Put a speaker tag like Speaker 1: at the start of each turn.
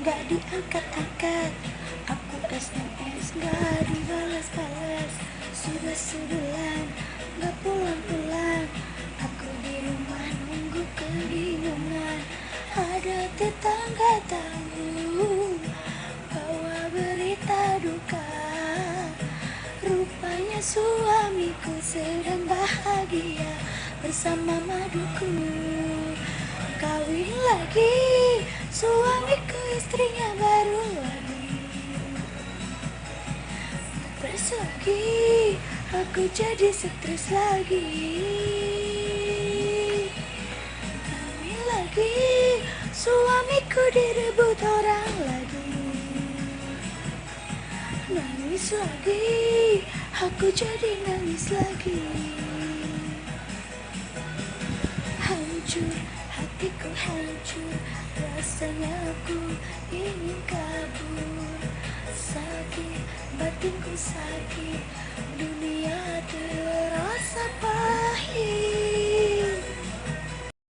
Speaker 1: gak diangkat-angkat. Aku SMS gak dibalas-balas. Sudah sebulan gak pulang-pulang. Aku di rumah nunggu kebingungan. Ada tetangga tahu bawa berita duka. Rupanya suamiku sedang bahagia bersama maduku. Kawin lagi, suamiku istrinya baru lagi. Stres lagi, aku jadi stres lagi. Kawin lagi, suamiku direbut orang lagi. Nangis lagi, aku jadi nangis lagi. Hancur, hatiku hancur, rasanya aku ingin kabur. Sakit, batinku sakit,